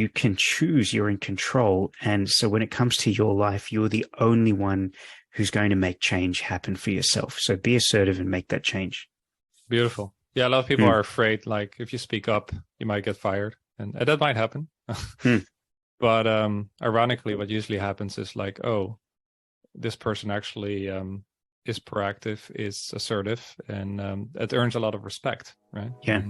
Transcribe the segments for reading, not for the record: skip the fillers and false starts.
you can choose, you're in control. And so when it comes to your life, you're the only one who's going to make change happen for yourself. So be assertive and make that change. Beautiful. Yeah, a lot of people are afraid, like if you speak up, you might get fired. And that might happen. But ironically, what usually happens is like, oh, this person actually is proactive, is assertive, and it earns a lot of respect, right? Yeah.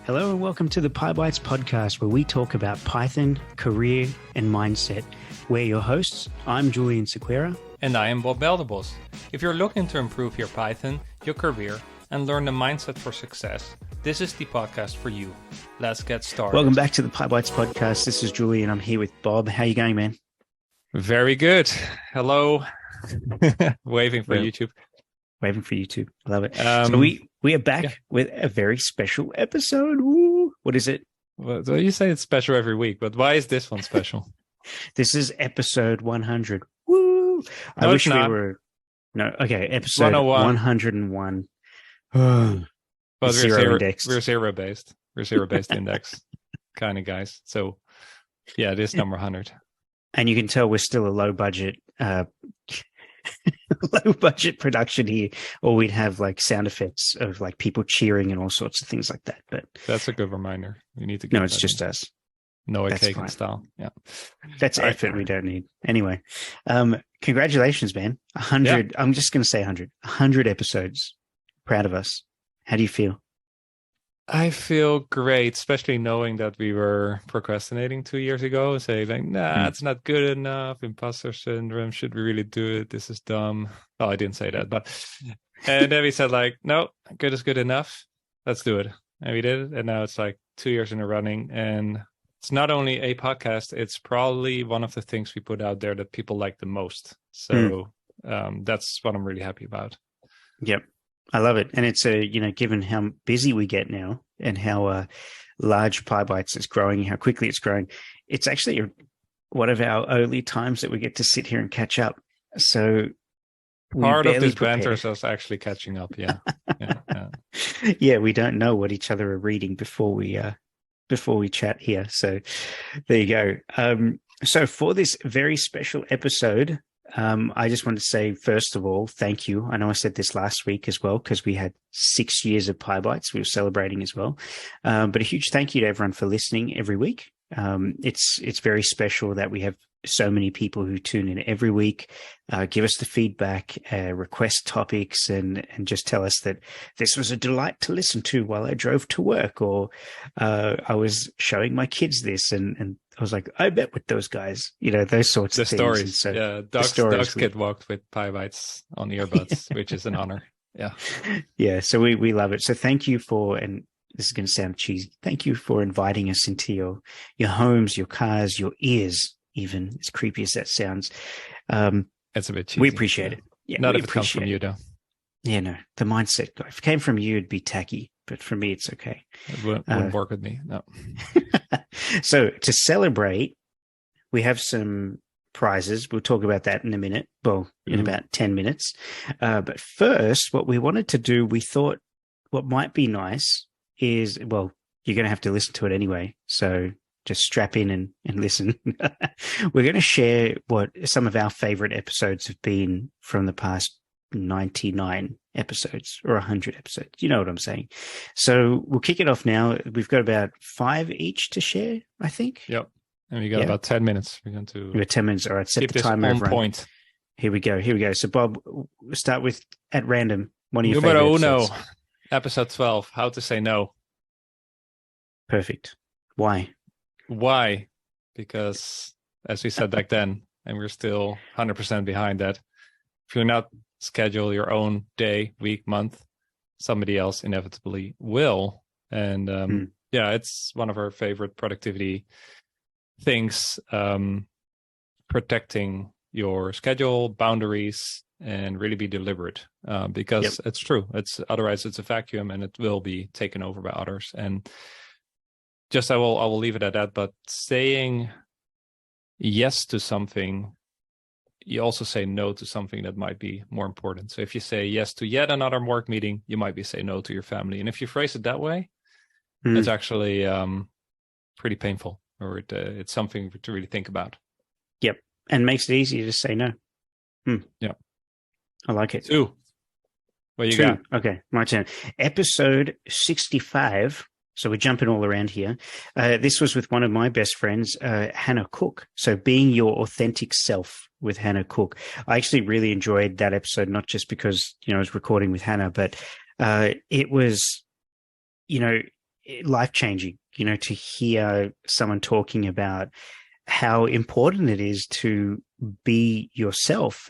Hello and welcome to the PyBites podcast, where we talk about Python, career, and mindset. We're your hosts. I'm Julian Sequeira. And I am Bob Beldebos. If you're looking to improve your Python, your career, and learn the mindset for success, this is the podcast for you. Let's get started. Welcome back to the PyBites podcast. This is Julian. I'm here with Bob. How you going, man? Very good. Hello. Waving for YouTube. Waving for YouTube. I love it. So we are back with a very special episode. Woo. What is it? Well, you say it's special every week, but why is this one special? This is episode 100. Woo! I wish we were... No, okay, episode 101. But we're zero-indexed. We're zero-based. We're zero-based index kind of guys. So, yeah, it is number 100. And you can tell we're still a low-budget low-budget production here, or we'd have like sound effects of like people cheering and all sorts of things like that. But that's a good reminder. We need to. No, it's just us. Noah Kagan style. Yeah, that's effort we don't need. Anyway, congratulations, man. 100. Yeah. I'm just going to say 100. 100 episodes. Proud of us. How do you feel? I feel great, especially knowing that we were procrastinating 2 years ago, saying like, nah, it's not good enough. Imposter syndrome. Should we really do it? This is dumb. Oh, I didn't say that, but and then we said like, no, good is good enough. Let's do it. And we did it. And now it's like 2 years in a running. And it's not only a podcast, it's probably one of the things we put out there that people like the most. So that's what I'm really happy about. Yep. I love it. And it's given how busy we get now and how large PyBites is growing, how quickly it's growing, it's actually one of our early times that we get to sit here and catch up. So part of this banter is us actually catching up. Yeah. Yeah. We don't know what each other are reading before we chat here. So there you go. So for this very special episode, I just want to say, first of all, thank you. I know I said this last week as well, because we had 6 years of PyBites. We were celebrating as well. But a huge thank you to everyone for listening every week. It's very special that we have so many people who tune in every week, give us the feedback, request topics, and just tell us that this was a delight to listen to while I drove to work, or I was showing my kids this, and I was like, I bet with those guys, those sorts of things. Stories. So yeah, dogs get walked with PyBites on earbuds, which is an honor. Yeah. Yeah. So we love it. So thank you for, and this is going to sound cheesy, thank you for inviting us into your homes, your cars, your ears, even, as creepy as that sounds. It's a bit cheesy. We appreciate it. Yeah, not if it comes from you, though. Yeah, no, the mindset. If it came from you, it'd be tacky. But for me, it's okay. It wouldn't work with me. No. So to celebrate, we have some prizes. We'll talk about that in a minute. Well, in about 10 minutes. But first, what we wanted to do, we thought what might be nice is, well, you're going to have to listen to it anyway. So just strap in and listen. We're going to share what some of our favorite episodes have been from the past 99 episodes or 100 episodes. You know what I'm saying? So we'll kick it off now. We've got about 5 each to share, I think. Yep. And we got about 10 minutes. We're going to... We got 10 minutes. All right. Set the timer. On point. Here we go. So Bob, we'll start with at random. One of your Numero favorite uno, episodes. Episode 12, How to Say No. Perfect. Why? Because as we said back then, and we're still 100% behind that, if you're not schedule your own day, week, month, somebody else inevitably will. And it's one of our favorite productivity things, protecting your schedule, boundaries, and really be deliberate, because it's true. Otherwise it's a vacuum and it will be taken over by others. And just I will leave it at that. But saying yes to something you also say no to something that might be more important. So if you say yes to yet another work meeting, you might be say no to your family. And if you phrase it that way, it's actually pretty painful, or it's something to really think about. Yep. And makes it easier to say no. Yeah. I like it. 2. What you got? Okay, my turn. Episode 65. So we're jumping all around here. This was with one of my best friends, Hannah Kook. So being your authentic self with Hannah Kook. I actually really enjoyed that episode, not just because, I was recording with Hannah, but it was, life-changing, to hear someone talking about how important it is to be yourself,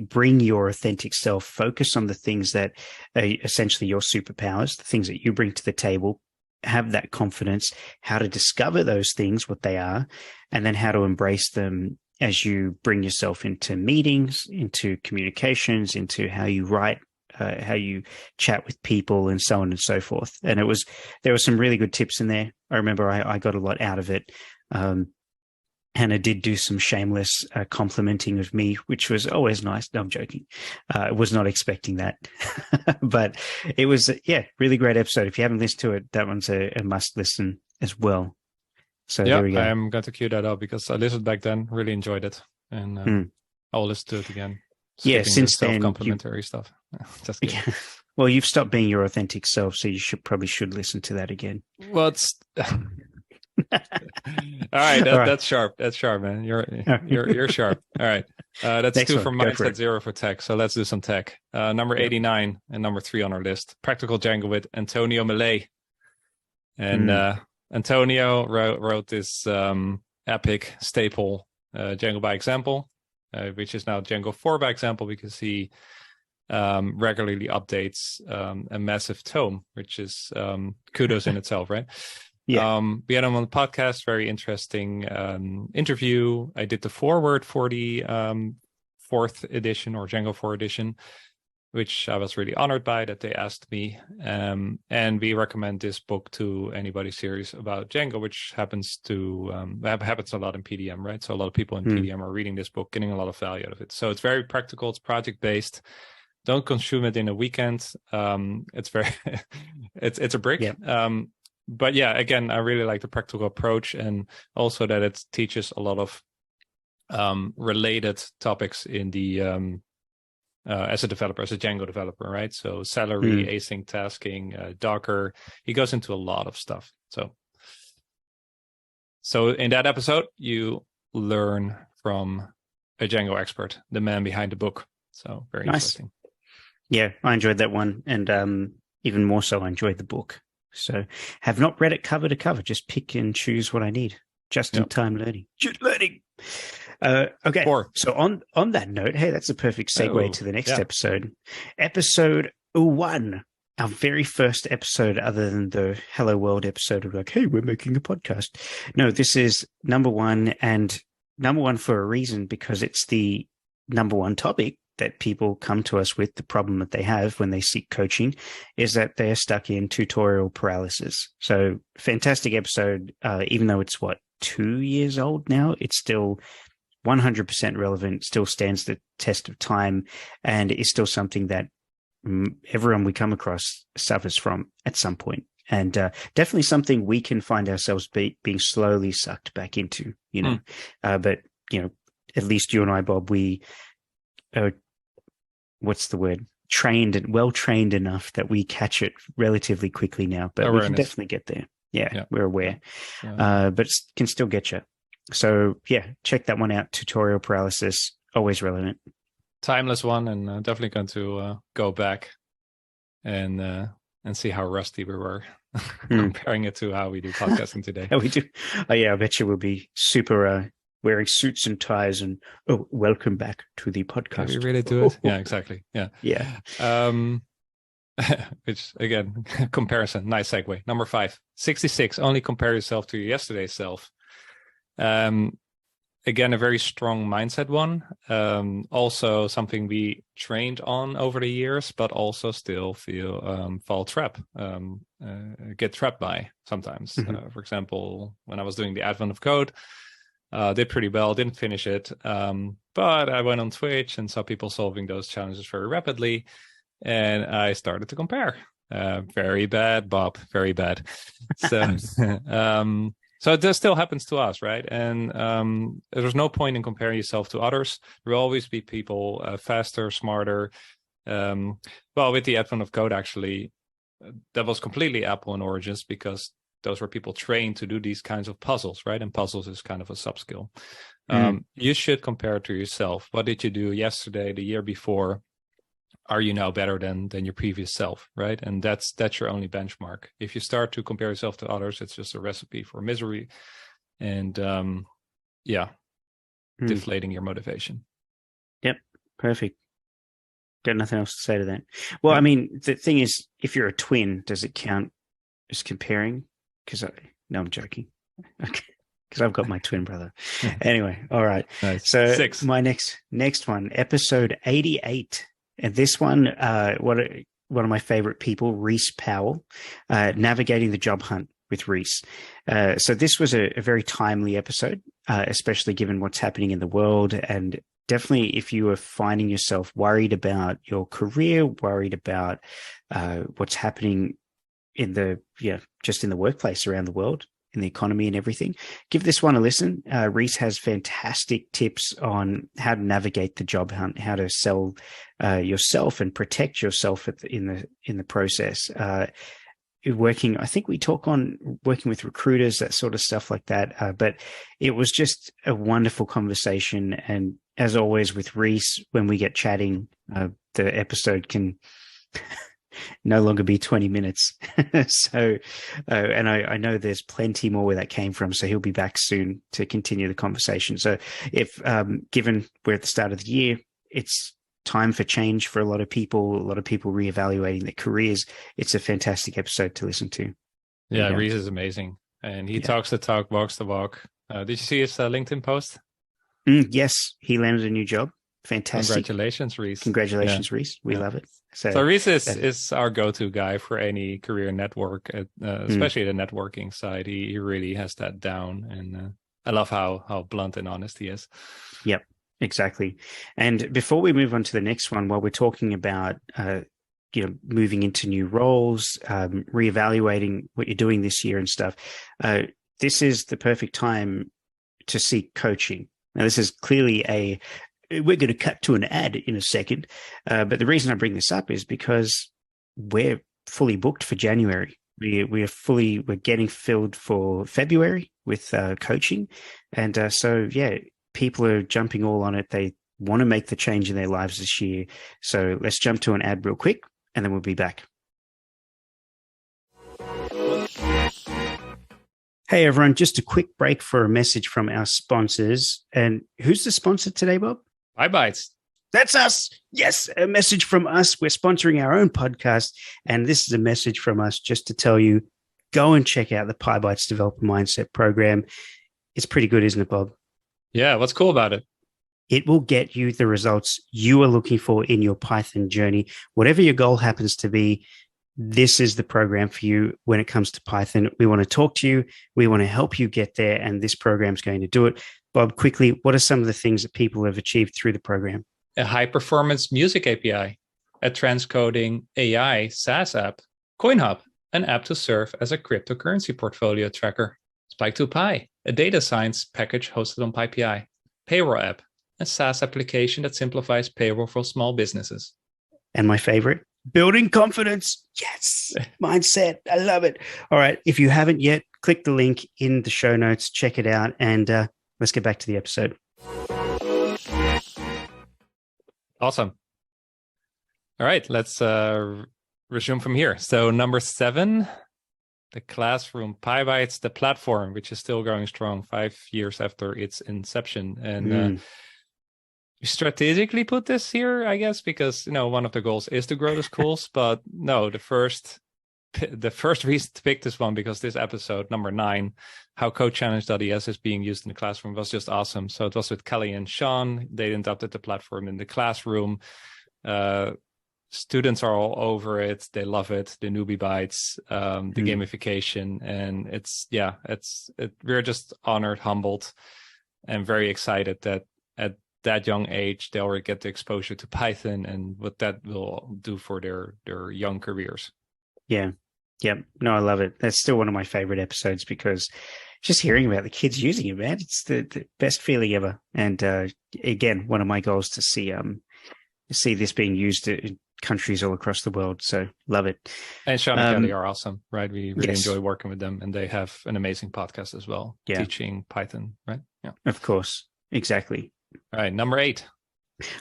bring your authentic self, focus on the things that are essentially your superpowers, the things that you bring to the table, have that confidence, how to discover those things, what they are, and then how to embrace them as you bring yourself into meetings, into communications, into how you write, how you chat with people, and so on and so forth. And there were some really good tips in there. I remember I got a lot out of it. Hannah did do some shameless complimenting of me, which was always nice. No, I'm joking. I was not expecting that. But it was, really great episode. If you haven't listened to it, that one's a must listen as well. So there we go. I'm going to cue that up because I listened back then, really enjoyed it. And I'll listen to it again. Since then, self-complimentary stuff. Just kidding. Yeah. Well, you've stopped being your authentic self, so you probably should listen to that again. Well, it's... All right, that's sharp. That's sharp, man. You're sharp. All right, that's Next 2 for mindset, 0 for tech. So let's do some tech. Number 89 and number 3 on our list. Practical Django with Antonio Mele. And Antonio wrote this epic staple Django by example, which is now Django 4 by example, because he regularly updates a massive tome, which is kudos in itself, right? Yeah. We had him on the podcast, very interesting interview. I did the foreword for the 4th edition, or Django 4 edition, which I was really honored by that they asked me. And we recommend this book to anybody serious about Django, which happens a lot in PDM, right? So a lot of people in PDM are reading this book, getting a lot of value out of it. So it's very practical. It's project-based. Don't consume it in a weekend. It's very, it's a brick. Yeah. But yeah, again, I really like the practical approach, and also that it teaches a lot of related topics in the as a developer, as a Django developer, right? So Celery, async tasking, Docker. He goes into a lot of stuff. So in that episode, you learn from a Django expert, the man behind the book. So very interesting. Yeah, I enjoyed that one, and even more so, I enjoyed the book. So have not read it cover to cover. Just pick and choose what I need. Just in time learning. Just learning. Okay. 4. So on that note, hey, that's a perfect segue to the next episode. Episode 1. Our very first episode, other than the Hello World episode of like, hey, we're making a podcast. No, this is number 1, and number 1 for a reason, because it's the number 1 topic that people come to us with. The problem that they have when they seek coaching is that they're stuck in tutorial paralysis. So fantastic episode. Even though it's 2 years old now, it's still 100% relevant, still stands the test of time, and is still something that everyone we come across suffers from at some point. And definitely something we can find ourselves being slowly sucked back into, but, at least you and I, Bob, we what's the word? Well trained enough that we catch it relatively quickly now, but we can definitely get there. Yeah. We're aware, but it can still get you. So check that one out. Tutorial paralysis, always relevant. Timeless one, and definitely going to go back and see how rusty we were comparing it to how we do podcasting today. How we do. Oh yeah, I bet you we'll be super wearing suits and ties and welcome back to the podcast. Can we really do it? Yeah, exactly. Yeah. Which again, comparison, nice segue. Number 5, 66, only compare yourself to your yesterday self. Again, a very strong mindset one. Also something we trained on over the years, but also still get trapped by sometimes. For example, when I was doing the Advent of Code, Did pretty well, didn't finish it. But I went on Twitch and saw people solving those challenges very rapidly. And I started to compare. Very bad, Bob, very bad. So, so this still happens to us, right? And there's no point in comparing yourself to others. There will always be people faster, smarter. Well, with the advent of code, actually, that was completely Apple and Origins, because those were people trained to do these kinds of puzzles, right? And puzzles is kind of a subskill. You should compare to yourself. What did you do yesterday, the year before? Are you now better than your previous self, right? And that's your only benchmark. If you start to compare yourself to others, it's just a recipe for misery, and deflating your motivation. Yep, perfect. Got nothing else to say to that. Well, I mean, the thing is, if you're a twin, does it count as comparing? No, I'm joking. Okay, because Of got my twin brother. Anyway, all right. Nice. So 6. My next one, episode 88. And this one, one of my favorite people, Reese Powell, navigating the job hunt with Reese. So this was a very timely episode, especially given what's happening in the world. And definitely if you are finding yourself worried about your career, worried about what's happening just in the workplace around the world, in the economy and everything, give this one a listen. Reese has fantastic tips on how to navigate the job hunt, how to sell yourself and protect yourself in the process. I think we talk on working with recruiters, that sort of stuff like that. But it was just a wonderful conversation. And as always with Reese, when we get chatting, the episode can no longer be 20 minutes. So, and I know there's plenty more where that came from. So he'll be back soon to continue the conversation. So if, given we're at the start of the year, it's time for change for a lot of people reevaluating their careers. It's a fantastic episode to listen to. Yeah, Reese is amazing. And he talks the talk, walks the walk. Did you see his LinkedIn post? Yes, he landed a new job. Fantastic. Congratulations, Reese. Reese. We love it. So Reese is our go-to guy for any career network, especially the networking side. He really has that down. And I love how blunt and honest he is. Yep, exactly. And before we move on to the next one, while we're talking about moving into new roles, reevaluating what you're doing this year and stuff, this is the perfect time to seek coaching. Now, this is clearly we're going to cut to an ad in a second. But the reason I bring this up is because we're fully booked for January. We're getting filled for February with coaching. And people are jumping all on it. They want to make the change in their lives this year. So let's jump to an ad real quick, and then we'll be back. Hey, everyone, just a quick break for a message from our sponsors. And who's the sponsor today, Bob? PyBites. That's us. Yes, a message from us. We're sponsoring our own podcast. And this is a message from us just to tell you, go and check out the PyBites Developer Mindset Program. It's pretty good, isn't it, Bob? Yeah, what's cool about it? It will get you the results you are looking for in your Python journey. Whatever your goal happens to be, this is the program for you when it comes to Python. We want to talk to you. We want to help you get there. And this program is going to do it. Bob, quickly, what are some of the things that people have achieved through the program? A high-performance music API, a transcoding AI SaaS app, CoinHub, an app to serve as a cryptocurrency portfolio tracker, Spike2Py, a data science package hosted on PyPI, payroll app, a SaaS application that simplifies payroll for small businesses. And my favorite, building confidence. Yes, mindset. I love it. All right. If you haven't yet, click the link in the show notes, check it out, and let's get back to the episode. Awesome. All right, let's resume from here. So number 7, the classroom, PyBites, the platform, which is still going strong 5 years after its inception. And we strategically put this here, I guess, because one of the goals is to grow the schools. But no, the first reason to pick this one, because this episode, number 9, how CodeChallenge.es is being used in the classroom, was just awesome. So it was with Kelly and Sean. They adopted the platform in the classroom. Students are all over it. They love it. The newbie bites, the gamification, and we're just honored, humbled and very excited that at that young age they already get the exposure to Python and what that will do for their young careers. Yeah. Yep. No, I love it. That's still one of my favorite episodes because just hearing about the kids using it, man, it's the best feeling ever. And again, one of my goals to see this being used in countries all across the world. So love it. And Sean and Kelly are awesome, right? We really yes. enjoy working with them, and they have an amazing podcast as well, teaching Python, right? Yeah, of course, exactly. All right, number 8.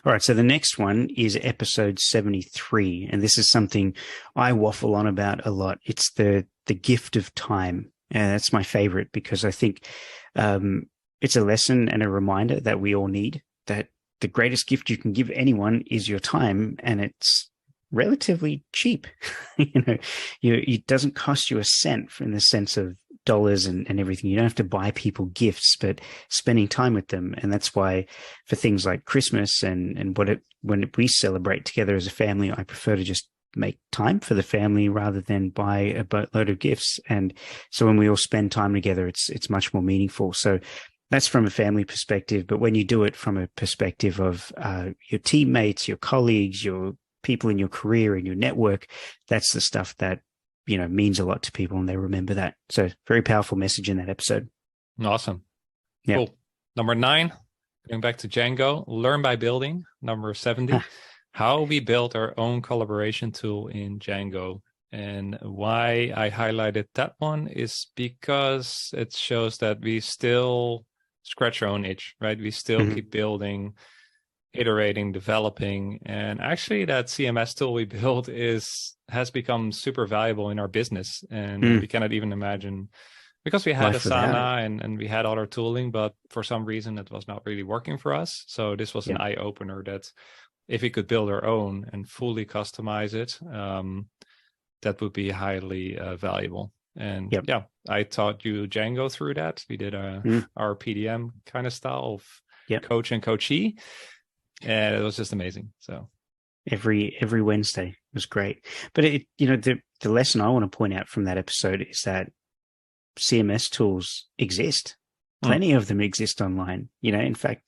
All right, so the next one is episode 73, and this is something I waffle on about a lot. It's the gift of time. That's my favorite because I think it's a lesson and a reminder that we all need, that the greatest gift you can give anyone is your time, and it's relatively cheap. It doesn't cost you a cent in the sense of dollars and everything. You don't have to buy people gifts, but spending time with them. And that's why for things like Christmas and when we celebrate together as a family, I prefer to just make time for the family rather than buy a boatload of gifts. And so when we all spend time together, it's much more meaningful. So that's from a family perspective. But when you do it from a perspective of your teammates, your colleagues, your people in your career and your network, that's the stuff that, means a lot to people and they remember that. So very powerful message in that episode. Awesome. Yeah. Cool. Number 9, going back to Django, learn by building. Number 70, how we built our own collaboration tool in Django. And why I highlighted that one is because it shows that we still scratch our own itch, right? We still keep building, iterating, developing, and actually that CMS tool we built has become super valuable in our business, and we cannot even imagine, because we had Asana and we had other tooling, but for some reason it was not really working for us. So this was an eye-opener that if we could build our own and fully customize it, that would be highly valuable. And I taught you Django through that. We did our PDM kind of style of coach and coachee. And it was just amazing. So every Wednesday was great. But the lesson I want to point out from that episode is that CMS tools exist. Plenty of them exist online. In fact,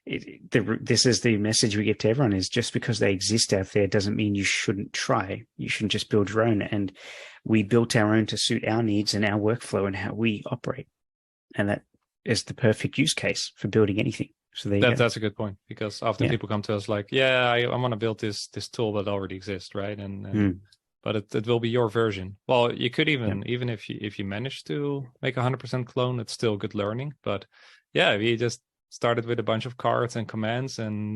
this is the message we give to everyone: is just because they exist out there doesn't mean you shouldn't try. You shouldn't just build your own. And we built our own to suit our needs and our workflow and how we operate. And that is the perfect use case for building anything. So that's a good point, because often people come to us like, I want to build this tool that already exists, right? But it will be your version. Well, you could even if you manage to make 100% clone, it's still good learning. But we just started with a bunch of cards and commands and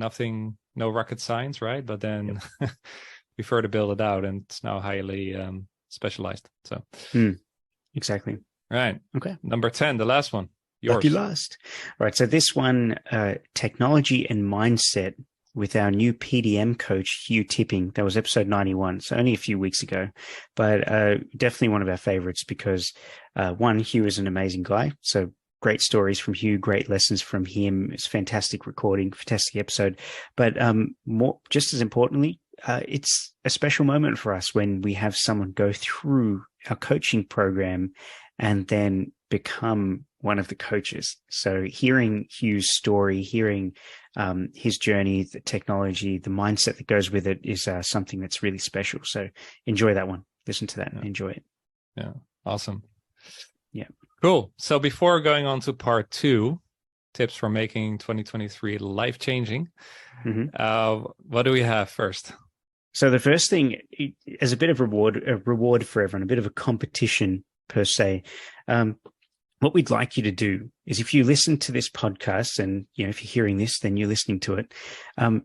no rocket science, right? But then we further build it out, and it's now highly specialized. So exactly. Right. Okay. Number 10, the last one. Yours. Lucky last. All right. So this one, technology and mindset with our new PDM coach, Hugh Tipping. That was episode 91. So only a few weeks ago, but definitely one of our favorites because one, Hugh is an amazing guy. So great stories from Hugh, great lessons from him. It's fantastic recording, fantastic episode. But just as importantly, it's a special moment for us when we have someone go through our coaching program and then become one of the coaches. So hearing Hugh's story, hearing his journey, the technology, the mindset that goes with it is something that's really special. So enjoy that one. Listen to that and enjoy it. Yeah. Awesome. Yeah. Cool. So before going on to part 2, tips for making 2023 life-changing, what do we have first? So the first thing, as a bit of a reward for everyone, a bit of a competition per se, what we'd like you to do is, if you listen to this podcast and, if you're hearing this, then you're listening to it,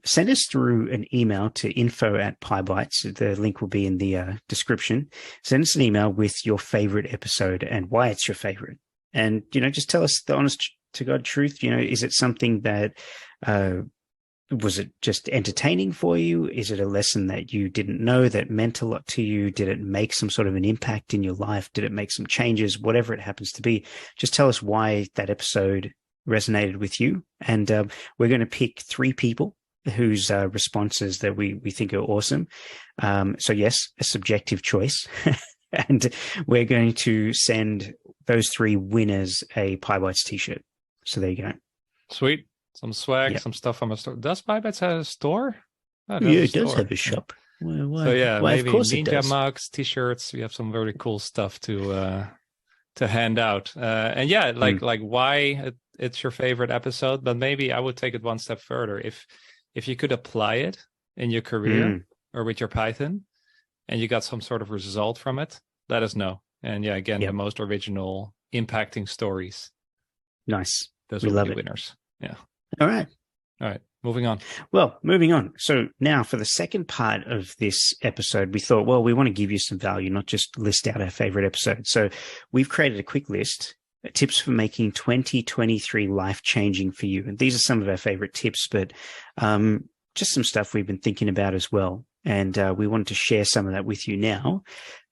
send us through an email to info@PyBites. The link will be in the description. Send us an email with your favorite episode and why it's your favorite. And, just tell us the honest to God truth. Is it something that, was it just entertaining for you? Is it a lesson that you didn't know that meant a lot to you? Did it make some sort of an impact in your life? Did it make some changes? Whatever it happens to be, just tell us why that episode resonated with you. And we're going to pick 3 people whose responses that we think are awesome. So yes, a subjective choice. And we're going to send those 3 winners a PyBites t-shirt. So there you go. Sweet. Some swag, Yeah. some stuff from a store. Does Pipets have a store? Oh, it has Yeah, a it does store. have a shop. Why, So yeah, why, of maybe course it ninja does. mugs, t-shirts. We have some very cool stuff to hand out. And yeah, Mm, like why it's your favorite episode, but maybe I would take it one step further. If you could apply it in your career mm, or with your Python and you got some sort of result from it, let us know. And yeah, again, the yep. most original impacting stories, Nice. those We will be love the it. winners. Yeah. All right. All right. Moving on. Well, moving on. So now for the second part of this episode, we thought, well, we want to give you some value, not just list out our favorite episodes. So we've created a quick list, tips for making 2023 life-changing for you. And these are some of our favorite tips, but just some stuff we've been thinking about as well. And we wanted to share some of that with you now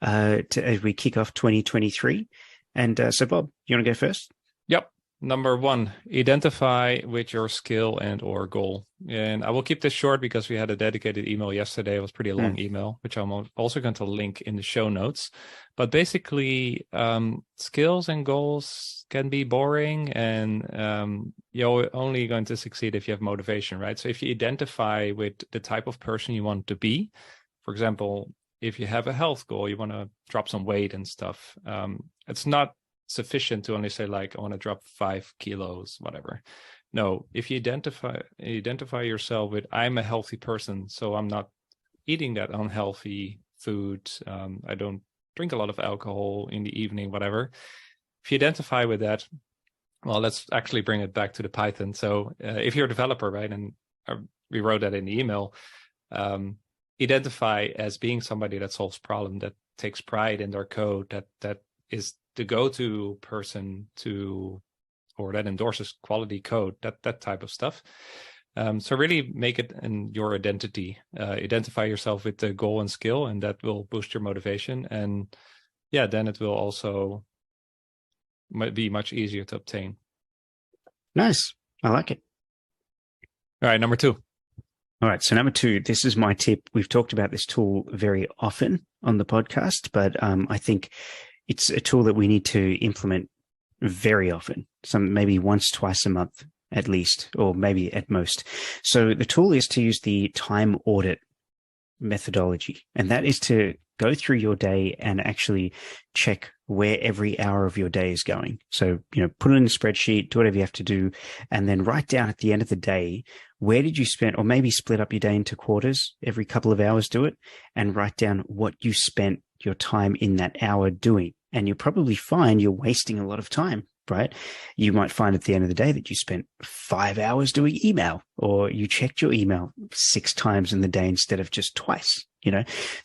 as we kick off 2023. And so, Bob, you want to go first? Yep. Number one, identify with your skill and or goal. And I will keep this short because we had a dedicated email yesterday. It was pretty a long email, which I'm also going to link in the show notes. But basically, skills and goals can be boring, and you're only going to succeed if you have motivation, right? So if you identify with the type of person you want to be, for example, if you have a health goal, you want to drop some weight and stuff, it's not sufficient to only say like I want to drop 5 kilos, whatever. No, if you identify yourself with I'm a healthy person, so I'm not eating that unhealthy food. I don't drink a lot of alcohol in the evening, whatever. If you identify with that, well, let's actually bring it back to the Python. So if you're a developer, right, and we wrote that in the email, identify as being somebody that solves problem, that takes pride in their code, that is the go-to person or that endorses quality code, that type of stuff. So really make it in your identity. Identify yourself with the goal and skill, and that will boost your motivation. And yeah, then it will also be much easier to obtain. Nice. I like it. All right, number two. All right. So number two, this is my tip. We've talked about this tool very often on the podcast, but I think it's a tool that we need to implement very often, maybe once, twice a month at least, or maybe at most. So the tool is to use the time audit methodology, and that is to go through your day and actually check where every hour of your day is going. So, put it in a spreadsheet, do whatever you have to do, and then write down at the end of the day, where did you spend, or maybe split up your day into quarters, every couple of hours do it, and write down what you spent your time in that hour doing. And you'll probably find you're wasting a lot of time, right? You might find at the end of the day that you spent 5 hours doing email, or you checked your email 6 times in the day instead of just twice,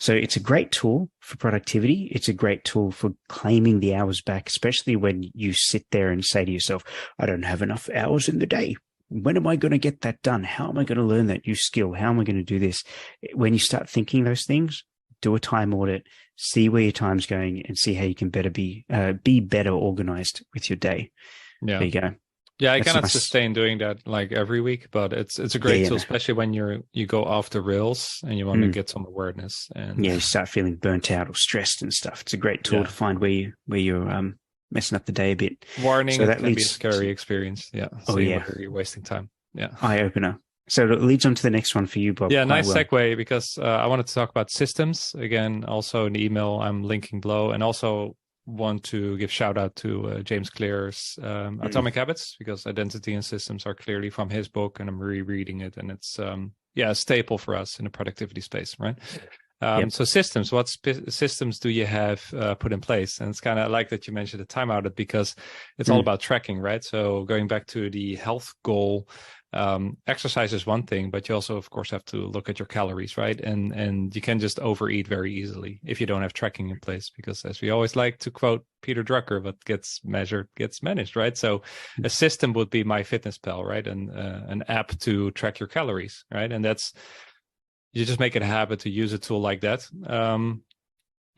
So it's a great tool for productivity. It's a great tool for claiming the hours back, especially when you sit there and say to yourself, I don't have enough hours in the day. When am I going to get that done? How am I going to learn that new skill? How am I going to do this? When you start thinking those things, do a time audit, see where your time's going, and see how you can be better organized with your day. Yeah. There you go. Yeah, I That's cannot nice. sustain doing that like every week, but it's a great tool, especially when you go off the rails and you want to get some awareness. And you start feeling burnt out or stressed and stuff. It's a great tool to find where you're messing up the day a bit. Warning, so it can be a scary experience. Yeah. So whether you're wasting time. Yeah. Eye opener. So it leads on to the next one for you, Bob. Yeah, nice segue, because I wanted to talk about systems. Again, also in the email I'm linking below, and also want to give shout out to James Clear's Atomic Habits, because identity and systems are clearly from his book, and I'm rereading it, and it's a staple for us in the productivity space, right? So systems, what systems do you have put in place? And it's kind of like that you mentioned the time audit, because it's all about tracking, right? So going back to the health goal, exercise is one thing, but you also, of course, have to look at your calories, right? And you can just overeat very easily if you don't have tracking in place, because as we always like to quote Peter Drucker, what gets measured gets managed, right? So a system would be MyFitnessPal, right? And an app to track your calories, right? And you just make it a habit to use a tool like that.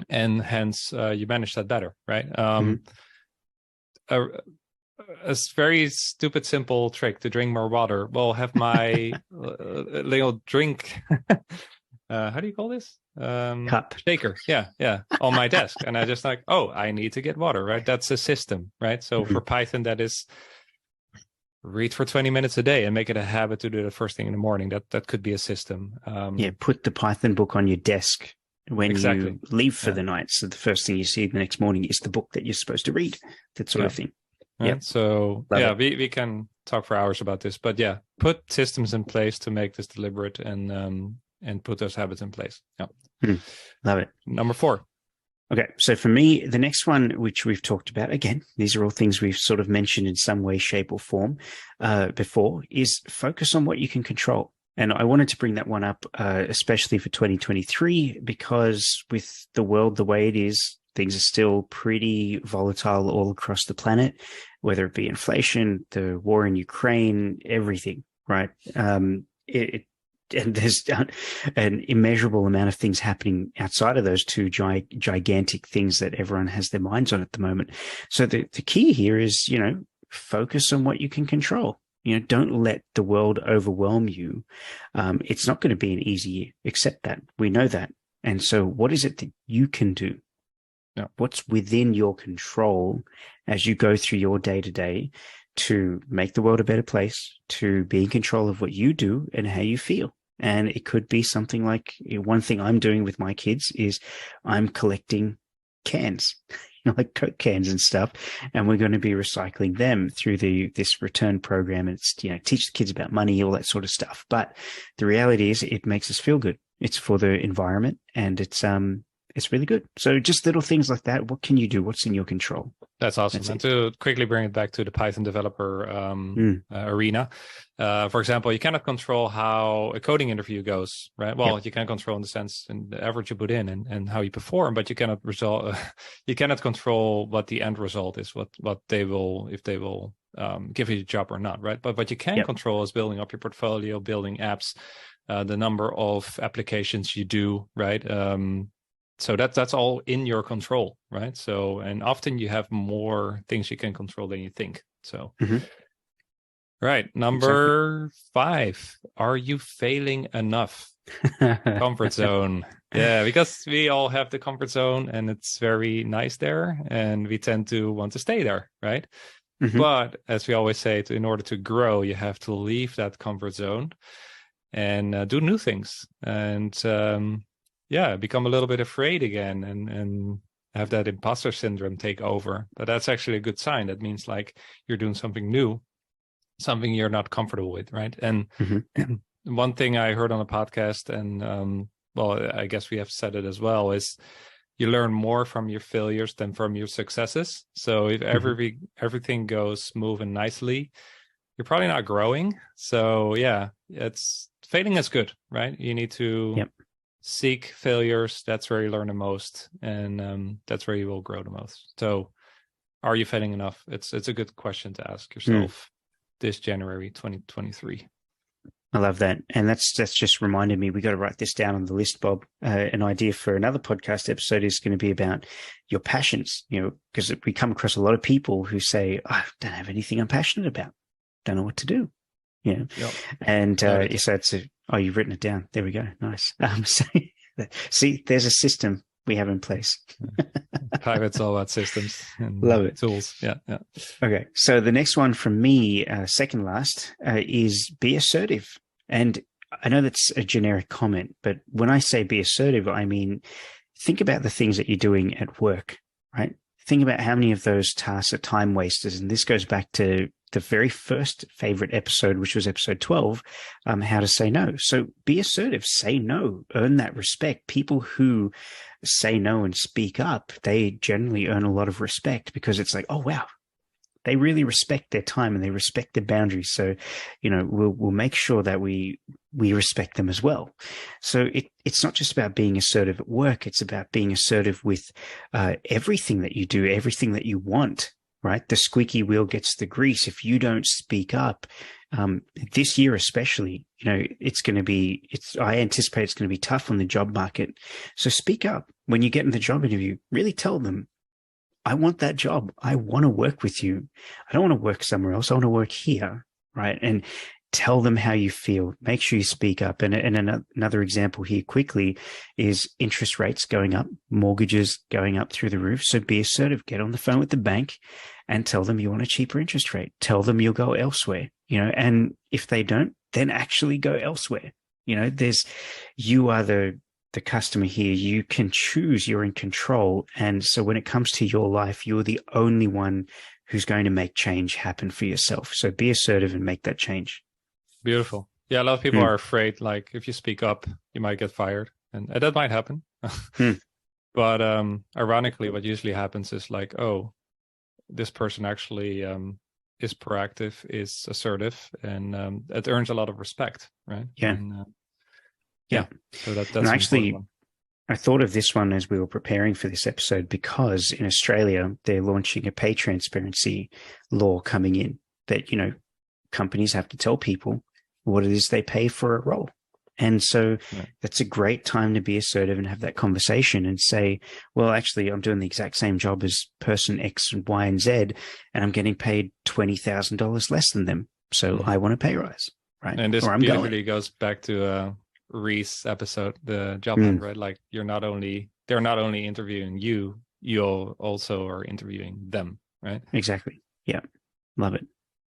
And hence you manage that better, right? A very stupid, simple trick to drink more water. Well, have my little drink. How do you call this? Cup. Shaker. Yeah. On my desk. And I just I need to get water, right? That's a system, right? So for Python, that is read for 20 minutes a day and make it a habit to do it first thing in the morning. That could be a system. Put the Python book on your desk when Exactly. you leave for the night. So the first thing you see the next morning is the book that you're supposed to read, that sort of thing. Right. So we can talk for hours about this, but put systems in place to make this deliberate and put those habits in place. Love it. Number 4. Okay, so for me, the next one, which we've talked about, again, these are all things we've sort of mentioned in some way, shape, or form before, is focus on what you can control. And I wanted to bring that one up, especially for 2023, because with the world the way it is, things are still pretty volatile all across the planet, whether it be inflation, the war in Ukraine, everything, right? And there's an immeasurable amount of things happening outside of those two gigantic things that everyone has their minds on at the moment. So the key here is, focus on what you can control. Don't let the world overwhelm you. It's not going to be an easy year, accept that. We know that. And so what is it that you can do? What's within your control as you go through your day-to-day to make the world a better place, to be in control of what you do and how you feel? And it could be something like, one thing I'm doing with my kids is I'm collecting cans, like Coke cans and stuff, and we're going to be recycling them through this return program. And it's, teach the kids about money, all that sort of stuff. But the reality is it makes us feel good. It's for the environment, and it's really good. So just little things like that. What can you do? What's in your control? That's awesome. And to quickly bring it back to the Python developer arena, for example, you cannot control how a coding interview goes, right? Well, you can control in the sense and the effort you put in and how you perform, but you cannot you cannot control what the end result is, what they will, if they will give you a job or not, right? But what you can control is building up your portfolio, building apps, the number of applications you do, right? So that's all in your control, right? So, and often you have more things you can control than you think. So, right. Number 5, are you failing enough? Comfort zone. Yeah, because we all have the comfort zone and it's very nice there and we tend to want to stay there, right? But as we always say, in order to grow, you have to leave that comfort zone and do new things. And, become a little bit afraid again and have that imposter syndrome take over. But that's actually a good sign. That means like you're doing something new, something you're not comfortable with, right? And one thing I heard on a podcast, and I guess we have said it as well, is you learn more from your failures than from your successes. So if everything goes smooth and nicely, you're probably not growing. So it's failing is good, right? You need to seek failures. That's where you learn the most, and that's where you will grow the most. So are you failing enough? It's a good question to ask yourself this January 2023. I love that. And that's just reminded me, we got to write this down on the list, Bob. An idea for another podcast episode is going to be about your passions, because we come across a lot of people who say, I don't have anything I'm passionate about. Don't know what to do. And so you've written it down. There we go. Nice. See, there's a system we have in place. It's all about systems and love it. Tools. Yeah. Okay. So the next one from me, second last, is be assertive. And I know that's a generic comment, but when I say be assertive, I mean, think about the things that you're doing at work, right? Think about how many of those tasks are time wasters. And this goes back to the very first favorite episode, which was episode 12, how to say no. So be assertive, say no, earn that respect. People who say no and speak up, they generally earn a lot of respect because it's like, oh, wow, they really respect their time and they respect their boundaries. So, we'll make sure that we respect them as well. So it's not just about being assertive at work. It's about being assertive with everything that you do, everything that you want. Right? The squeaky wheel gets the grease. If you don't speak up, this year especially, I anticipate it's going to be tough on the job market. So speak up when you get in the job interview. Really tell them, I want that job. I want to work with you. I don't want to work somewhere else. I want to work here. Right? And tell them how you feel. Make sure you speak up. And another example here quickly is interest rates going up, mortgages going up through the roof. So be assertive. Get on the phone with the bank and tell them you want a cheaper interest rate. Tell them you'll go elsewhere, and if they don't, then actually go elsewhere. You are the customer here. You can choose, you're in control. And so when it comes to your life, you're the only one who's going to make change happen for yourself. So be assertive and make that change. Beautiful. Yeah, a lot of people are afraid, like, if you speak up, you might get fired. And that might happen. But ironically, what usually happens is like, oh, this person actually is proactive, is assertive, and it earns a lot of respect, right? Yeah. And, So that's and actually, one. I thought of this one as we were preparing for this episode, because in Australia, they're launching a pay transparency law coming in that, companies have to tell people what it is they pay for a role. And so that's a great time to be assertive and have that conversation and say, well, actually, I'm doing the exact same job as person X and Y and Z, and I'm getting paid $20,000 less than them. So I want a pay rise, right? And this beautifully goes back to Reese episode, the job hunt, right? Like they're not only interviewing you, you also are interviewing them, right? Exactly. Yeah. Love it.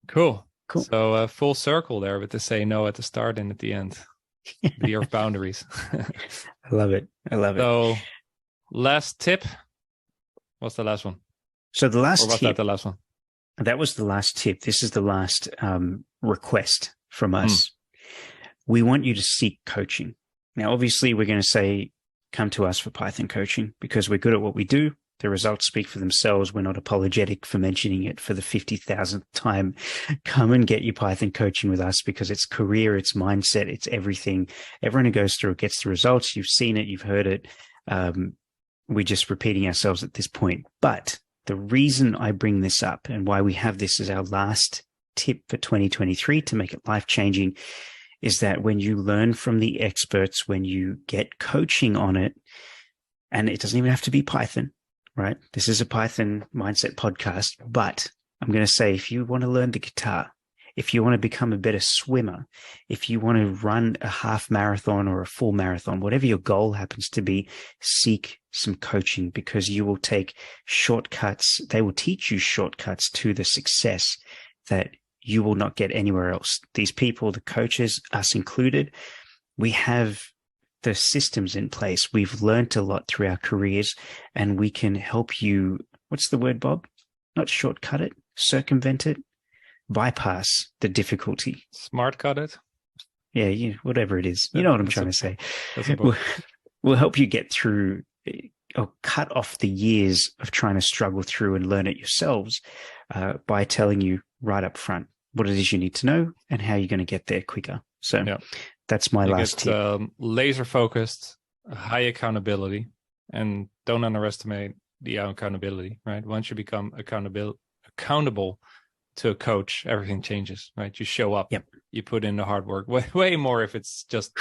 Cool. So full circle there with the say no at the start and at the end. The year of boundaries. I love it. So last tip. What's the last one? So the last tip. That the last one? That was the last tip. This is the last request from us. We want you to seek coaching. Now, obviously, we're going to say, come to us for Python coaching because we're good at what we do. The results speak for themselves. We're not apologetic for mentioning it for the 50,000th time. Come and get your Python coaching with us because it's career, it's mindset, it's everything. Everyone who goes through it gets the results. You've seen it, you've heard it. We're just repeating ourselves at this point. But the reason I bring this up and why we have this as our last tip for 2023 to make it life-changing is that when you learn from the experts, when you get coaching on it, and it doesn't even have to be Python, right? This is a Python mindset podcast, but I'm going to say, if you want to learn the guitar, if you want to become a better swimmer, if you want to run a half marathon or a full marathon, whatever your goal happens to be, seek some coaching because you will take shortcuts. They will teach you shortcuts to the success that you will not get anywhere else. These people, the coaches, us included, we have the systems in place. We've learned a lot through our careers and we can help you. What's the word, Bob? Not shortcut it, circumvent it, bypass the difficulty. Smart cut it. Yeah, whatever it is. You know what I'm trying to say. We'll help you get through or cut off the years of trying to struggle through and learn it yourselves by telling you right up front what it is you need to know and how you're going to get there quicker. So that's my last tip. Laser focused, high accountability, and don't underestimate the accountability, right? Once you become accountable to a coach, everything changes, right? You show up, you put in the hard work, way more if it's just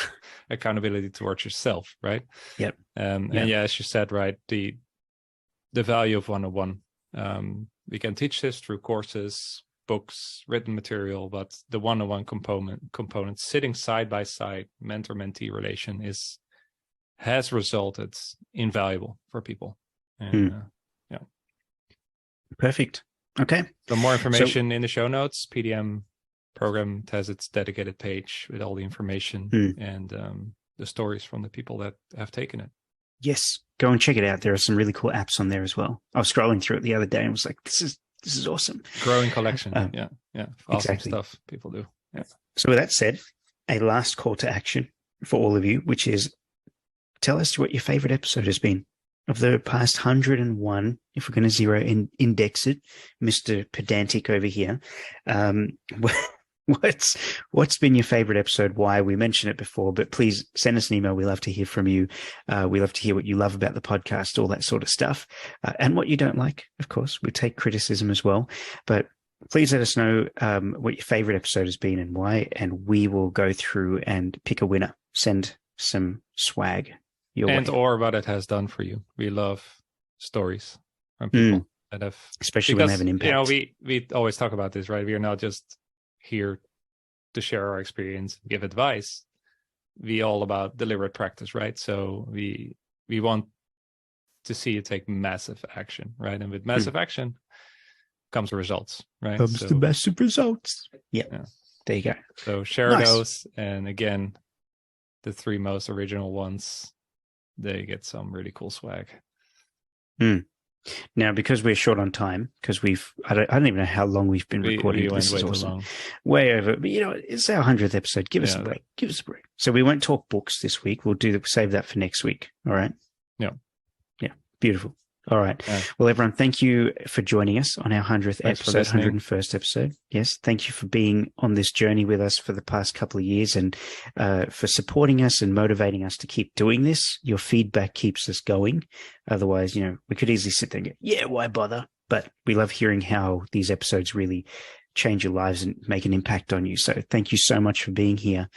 accountability towards yourself, right? And as you said, right, the value of one-on-one. We can teach this through courses, books, written material, but the one-on-one component sitting side by side, mentor-mentee relation has resulted invaluable for people. And perfect. Okay. So more information in the show notes. PDM program has its dedicated page with all the information and the stories from the people that have taken it. Yes, go and check it out. There are some really cool apps on there as well. I was scrolling through it the other day and was like, this is awesome. Growing collection. Awesome stuff people do. So with that said, a last call to action for all of you, which is tell us what your favorite episode has been of the past 101. If we're going to index it, Mr. Pedantic over here. What's been your favorite episode? Why? We mentioned it before, but please send us an email. We love to hear from you. We love to hear what you love about the podcast, all that sort of stuff, and what you don't like. Of course, we take criticism as well, but please let us know what your favorite episode has been and why, and we will go through and pick a winner. Send some swag your way. Or what it has done for you. We love stories from people that have, especially when they have an impact. We always talk about this, right? We are not just here to share our experience, give advice. We all about deliberate practice, right? So we want to see you take massive action, right? And with massive action comes results, right? Comes to massive results. Yeah. There you go. So share those. And again, the 3 most original ones, they get some really cool swag. Now, because we're short on time, because I don't even know how long we've been recording. We went this way is too awesome. long. Way over. But, it's our 100th episode. Give us a break. Give us a break. So we won't talk books this week. We'll save that for next week. All right? Yeah. Yeah. Beautiful. All right. Well, everyone, thank you for joining us on our 100th episode, 101st episode. Yes. Thank you for being on this journey with us for the past couple of years and for supporting us and motivating us to keep doing this. Your feedback keeps us going. Otherwise, we could easily sit there and go, yeah, why bother? But we love hearing how these episodes really change your lives and make an impact on you. So thank you so much for being here.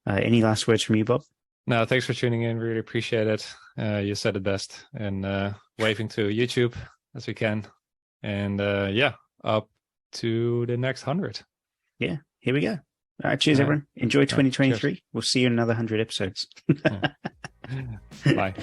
Any last words from you, Bob? No, thanks for tuning in. Really appreciate it. You said it best. And waving to YouTube as we can. And up to the next 100. Yeah, here we go. All right, cheers, everyone. Enjoy 2023. We'll see you in another 100 episodes. Bye.